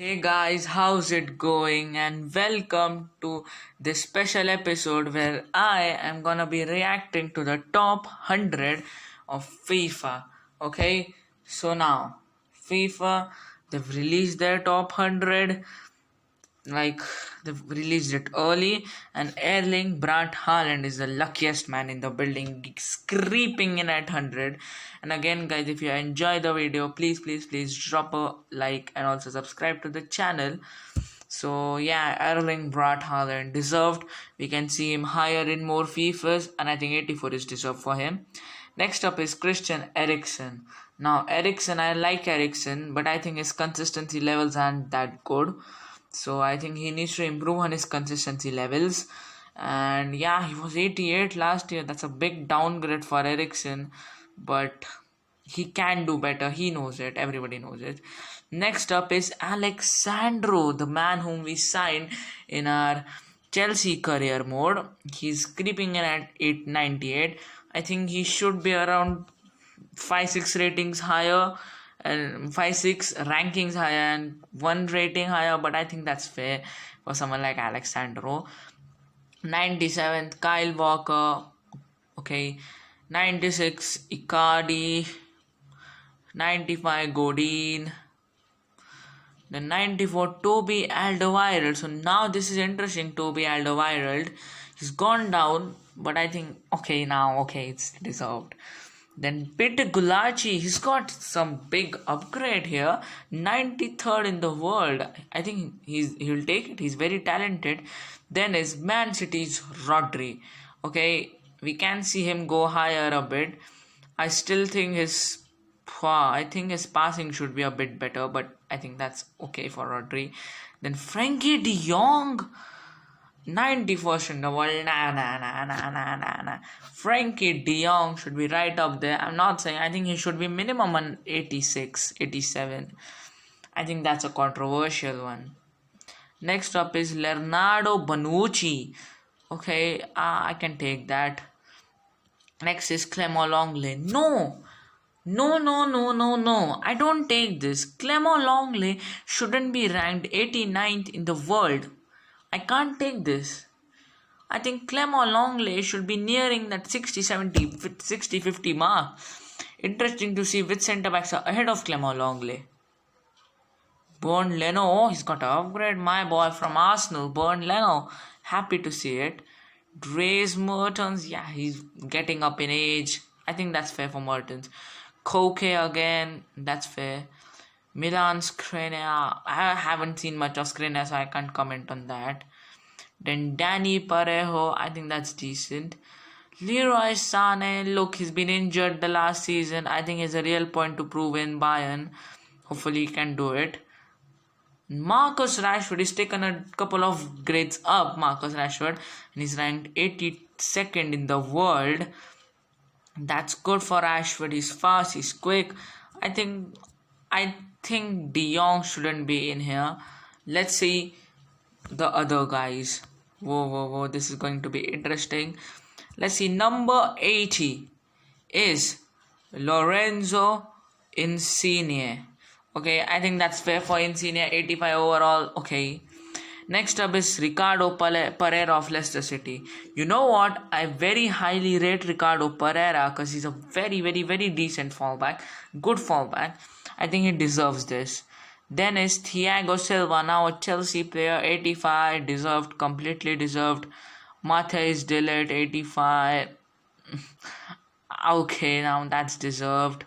Hey guys, how's it going? And welcome to this special episode where I am gonna be reacting to the top 100 of FIFA. Okay, so now FIFA, they've released their top 100, like they've released it early, and Erling Brandt Haaland is the luckiest man in the building, creeping in at 100. And again, guys, if you enjoy the video, please drop a like and also subscribe to the channel. So yeah, Erling Brandt Haaland deserved. We can see him higher in more FIFAs, and I think 84 is deserved for him. Next up is Christian Eriksen. Now Eriksen, I like Eriksen, but I think his consistency levels aren't that good. So I think he needs to improve on his consistency levels. And yeah, he was 88 last year. That's a big downgrade for Eriksen, but he can do better. He knows it. Everybody knows it. Next up is Alexandro, the man whom we signed in our Chelsea career mode. He's creeping in at 898. I think he should be around 5-6 ratings higher and 5-6 rankings higher and 1 rating higher, but I think that's fair for someone like Alexandro. 97th Kyle Walker, okay. 96 Icardi, 95 Godin, then 94 Toby Alderweireld. So now this is interesting. Toby Alderweireld, he's gone down, but I think okay, it's deserved. Then Peter Gulacsi, he's got some big upgrade here. 93rd in the world. I think he'll take it. He's very talented. Then is Man City's Rodri. Okay, we can see him go higher a bit. I still think his passing should be a bit better, but I think that's okay for Rodri. Then Frankie de Jong, 91st in the world. Nah. Frankie de Jong should be right up there. I'm not saying, I think he should be minimum on 86, 87. I think that's a controversial one. Next up is Leonardo Bonucci. Okay, I can take that. Next is Clément Lenglet. No. I don't take this. Clément Lenglet shouldn't be ranked 89th in the world. I can't take this. I think Clément Lenglet should be nearing that 60-50 mark. Interesting to see which centre backs are ahead of Clément Lenglet. Bernd Leno, he's got to upgrade. My boy from Arsenal, Bernd Leno. Happy to see it. Dries Mertens, yeah, he's getting up in age. I think that's fair for Mertens. Koke again, that's fair. Milan Skriniar, I haven't seen much of Skriniar, so I can't comment on that. Then Danny Parejo, I think that's decent. Leroy Sané, look, he's been injured the last season. I think he's a real point to prove in Bayern. Hopefully he can do it. Marcus Rashford, he's taken a couple of grades up, Marcus Rashford, and he's ranked 82nd in the world. That's good for Rashford. He's fast, he's quick. I think De Jong shouldn't be in here. Let's see the other guys. Whoa, this is going to be interesting. Let's see, number 80 is Lorenzo Insigne. Okay, I think that's fair for Insigne, 85 overall. Okay. Next up is Ricardo Pereira of Leicester City. You know what? I very highly rate Ricardo Pereira because he's a very decent fallback. Good fallback. I think he deserves this. Then is Thiago Silva, now a Chelsea player, 85, deserved, completely deserved. Matheus de Ligt, 85. Okay, now that's deserved.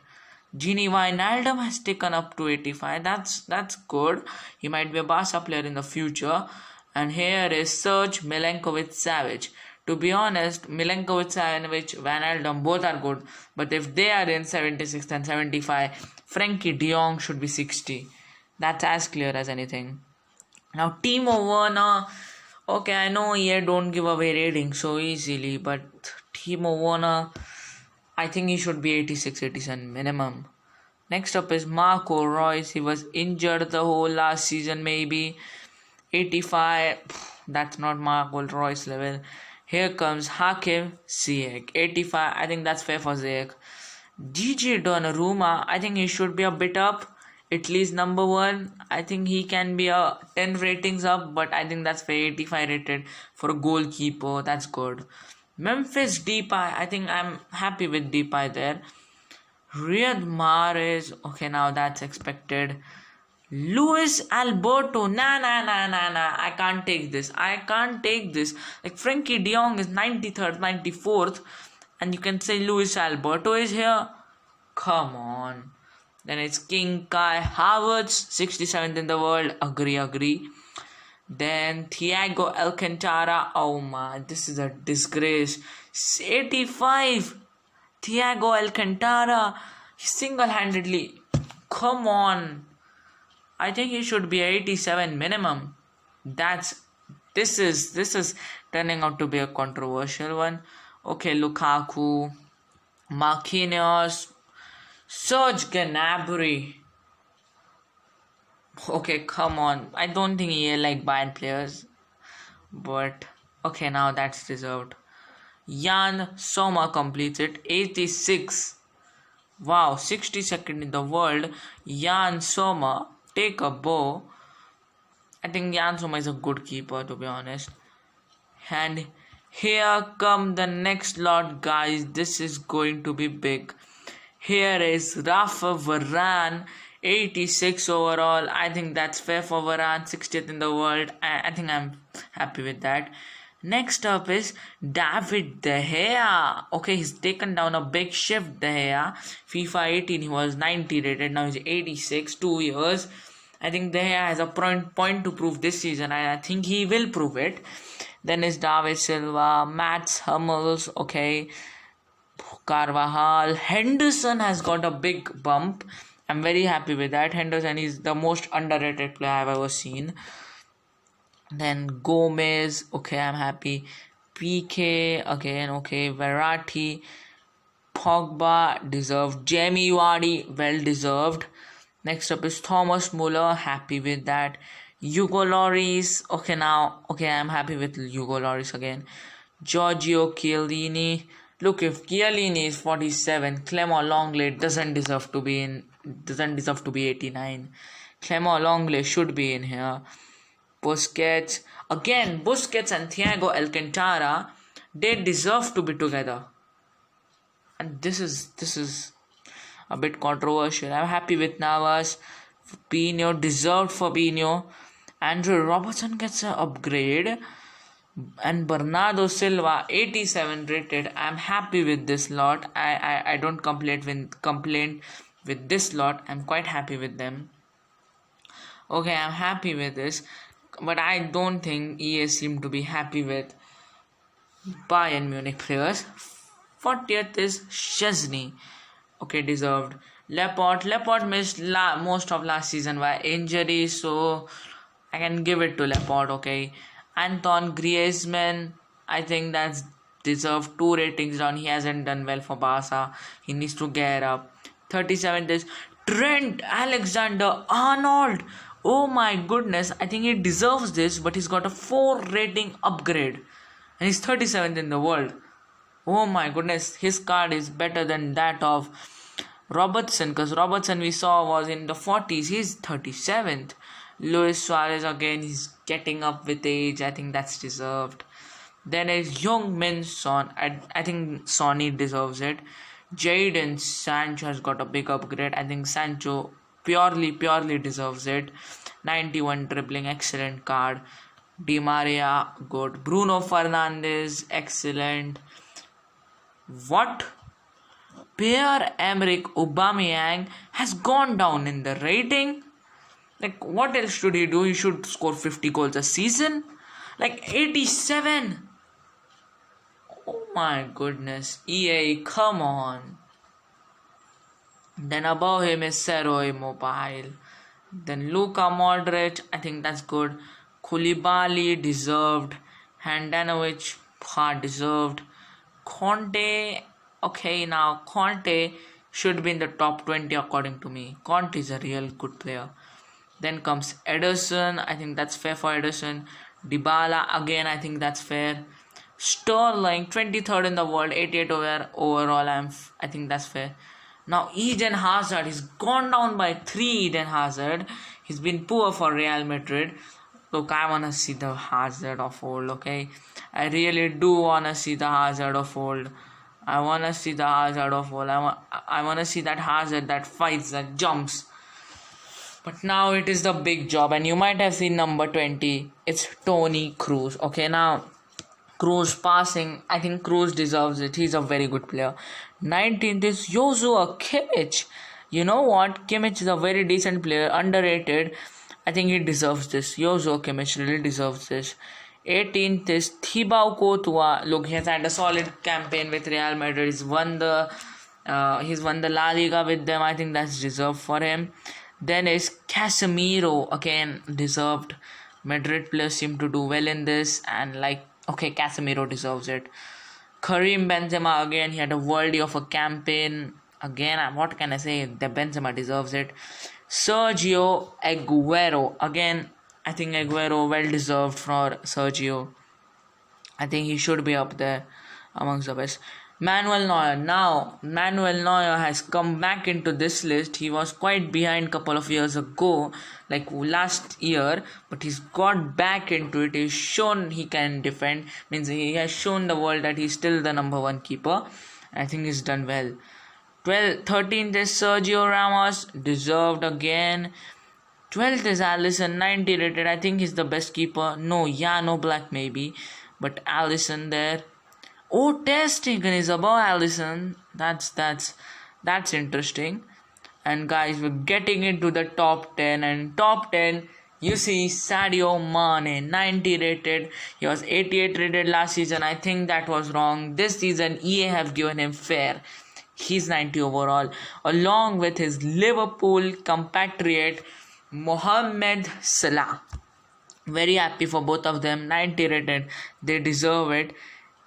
Gini Wijnaldum has taken up to 85. That's good. He might be a Barca player in the future. And here is Serge Milinkovic-Savic. To be honest, Milinkovic-Savic, Wijnaldum, both are good. But if they are in 76 and 75, Frankie de Jong should be 60. That's as clear as anything. Now Timo Werner. Okay, I know EA don't give away ratings so easily, but Timo Werner, I think he should be 86, 87 minimum. Next up is Marco Reus. He was injured the whole last season, maybe. 85. That's not Marco Reus level. Here comes Hakim Ziyech. 85. I think that's fair for Ziyech. DJ Donnarumma. I think he should be a bit up. Italy's number one. I think he can be a 10 ratings up, but I think that's for 85 rated for a goalkeeper. That's good. Memphis Depay. I think I'm happy with Depay there. Riyad Mahrez. Okay, now that's expected. Luis Alberto. Nah. I can't take this. Like Frankie de Jong is 93rd, 94th, and you can say Luis Alberto is here. Come on. Then it's King Kai Havertz, 67th in the world. Agree. Then Thiago Alcantara. Oh my, this is a disgrace. 85. Thiago Alcantara. Single-handedly. Come on. I think he should be 87 minimum. This is turning out to be a controversial one. Okay, Lukaku, Marquinhos, Serge Gnabry. Okay, come on. I don't think he like Bayern players, but okay, now that's deserved. Jan Sommer completes it, 86. Wow, 62nd in the world. Jan Sommer, take a bow. I think Jan Sommer is a good keeper, to be honest. And here come the next lot, guys. This is going to be big. Here is Rafa Varane, 86 overall. I think that's fair for Varane, 60th in the world. I think I'm happy with that. Next up is David De Gea. Okay, he's taken down a big shift, De Gea. FIFA 18, he was 90 rated. Now he's 86, 2 years. I think De Gea has a point to prove this season. I think he will prove it. Then is David Silva, Mats Hummels, okay, Carvajal. Henderson has got a big bump. I'm very happy with that. Henderson is the most underrated player I've ever seen. Then Gomez, okay, I'm happy. PK, again, okay. Verratti, Pogba, deserved. Jamie Vardy, well deserved. Next up is Thomas Muller, happy with that. Hugo Lloris, okay, I'm happy with Hugo Lloris again. Giorgio Chiellini. Look, if Chiellini is 47, Clément Lenglet doesn't deserve to be 89. Clément Lenglet should be in here. Busquets and Thiago Alcantara, they deserve to be together. And this is a bit controversial. I'm happy with Navas. Fabinho, deserved Fabinho. Andrew Robertson gets an upgrade. And Bernardo Silva, 87 rated. I'm happy with this lot. I don't complain with this lot. I'm quite happy with them. Okay, I'm happy with this. But I don't think EA seem to be happy with Bayern Munich players. 40th is Szczesny. Okay, deserved. Laporte missed most of last season by injury, so I can give it to Laporte, okay. Antoine Griezmann, I think that's deserved 2 ratings down. He hasn't done well for Barca. He needs to gear up. 37th is Trent Alexander-Arnold. Oh my goodness, I think he deserves this, but he's got a 4 rating upgrade. And he's 37th in the world. Oh my goodness, his card is better than that of Robertson, because Robertson we saw was in the 40s. He's 37th. Luis Suarez again, he's getting up with age. I think that's deserved. Then is Heung-min Son. I think Sonny deserves it. Jadon Sancho has got a big upgrade. I think Sancho purely deserves it. 91 dribbling, excellent card. Di Maria, good. Bruno Fernandes, excellent. What? Pierre-Emerick Aubameyang has gone down in the rating. Like, what else should he do? He should score 50 goals a season. Like, 87. Oh my goodness. EA, come on. Then above him is Cerro Immobile. Then Luka Modric, I think that's good. Koulibaly, deserved. Handanovic, deserved. Conte, okay, now Conte should be in the top 20 according to me. Conte is a real good player. Then comes Ederson, I think that's fair for Ederson. Dybala, again, I think that's fair. Sterling, 23rd in the world, 88 overall, I think that's fair. Now Eden Hazard, he's gone down by 3. Eden Hazard, he's been poor for Real Madrid. Look, I wanna see the Hazard of old, okay? I really do wanna see the Hazard of old. I wanna see the Hazard of old. I wanna see that Hazard that fights, that jumps. But now it is the big job, and you might have seen number 20. It's Toni Kroos. Okay, now Kroos passing. I think Kroos deserves it. He's a very good player. 19th is Joshua Kimmich. You know what? Kimmich is a very decent player, underrated. I think he deserves this. Joshua Kimmich really deserves this. 18th is Thibaut Courtois. Look, he has had a solid campaign with Real Madrid. He's won the La Liga with them. I think that's deserved for him. Then is Casemiro, again deserved. Madrid players seem to do well in this, and Casemiro deserves it. Karim Benzema, again, he had a worldie of a campaign. Again, what can I say? The Benzema deserves it. Sergio Aguero, again, I think Aguero well deserved for Sergio. I think he should be up there amongst the best. Manuel Neuer. Now, Manuel Neuer has come back into this list. He was quite behind a couple of years ago, like last year, but he's got back into it. He's shown he can defend. Means he has shown the world that he's still the number one keeper. I think he's done well. 13th is Sergio Ramos, deserved again. 12th is Alisson, 90 rated. I think he's the best keeper. No, Jan Oblak maybe, but Alisson there. Oh, Ter Stegen is above Alisson. That's interesting. And guys, we're getting into the top 10. And top 10, you see Sadio Mane, 90 rated. He was 88 rated last season. I think that was wrong. This season, EA have given him fair. He's 90 overall. Along with his Liverpool compatriot, Mohamed Salah. Very happy for both of them. 90 rated. They deserve it.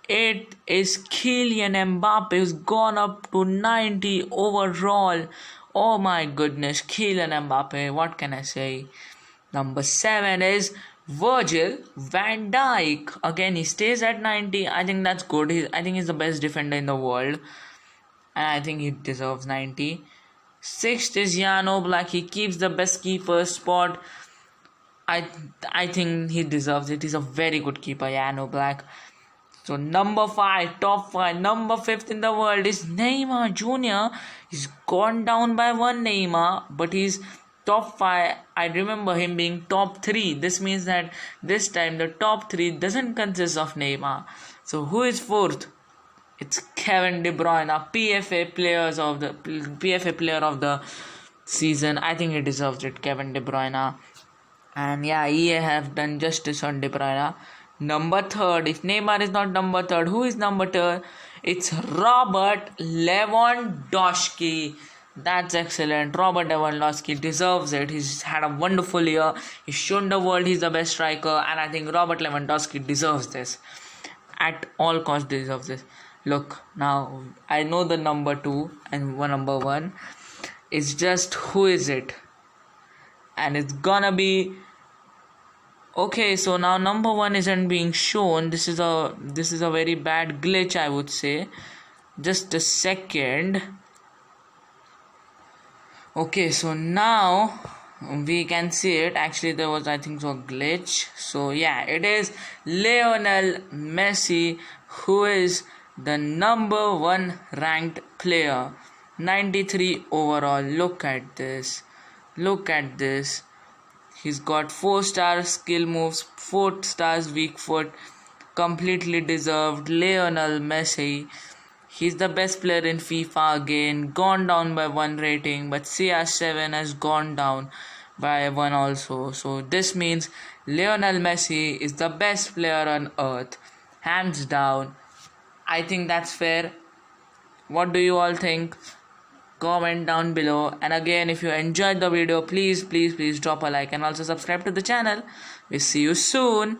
8 is Kylian Mbappe, who's gone up to 90 overall. Oh my goodness, Kylian Mbappe, what can I say? Number 7 is Virgil van Dijk. Again, he stays at 90. I think that's good. I think he's the best defender in the world. And I think he deserves 90. 6th is Jan Oblak. He keeps the best keeper spot. I think he deserves it. He's a very good keeper, Jan Oblak. So number 5, top 5, number 5th in the world is Neymar Jr. He's gone down by 1 Neymar, but he's top 5. I remember him being top 3. This means that this time the top 3 doesn't consist of Neymar. So who is 4th? It's Kevin De Bruyne, PFA player of the season. I think he deserves it, Kevin De Bruyne. And yeah, EA have done justice on De Bruyne. Number 3rd, if Neymar is not number 3rd, who is number 3rd? It's Robert Lewandowski. That's excellent. Robert Lewandowski deserves it. He's had a wonderful year. He's shown the world he's the best striker, and I think Robert Lewandowski deserves this. At all costs deserves this. Look, now I know the number 2 and number 1. It's just who is it? And it's gonna be... Okay, so now number 1 isn't being shown. This is a very bad glitch, I would say. Just a second. Okay, so now we can see it. Actually, there was, I think, a glitch. So yeah, it is Lionel Messi, who is the number 1 ranked player. 93 overall. Look at this. He's got 4-star skill moves, 4 stars weak foot. Completely deserved. Lionel Messi. He's the best player in FIFA again. Gone down by 1 rating, but CR7 has gone down by 1 also. So this means Lionel Messi is the best player on earth. Hands down. I think that's fair. What do you all think? Comment down below. And again, if you enjoyed the video, please drop a like and also subscribe to the channel. We'll see you soon.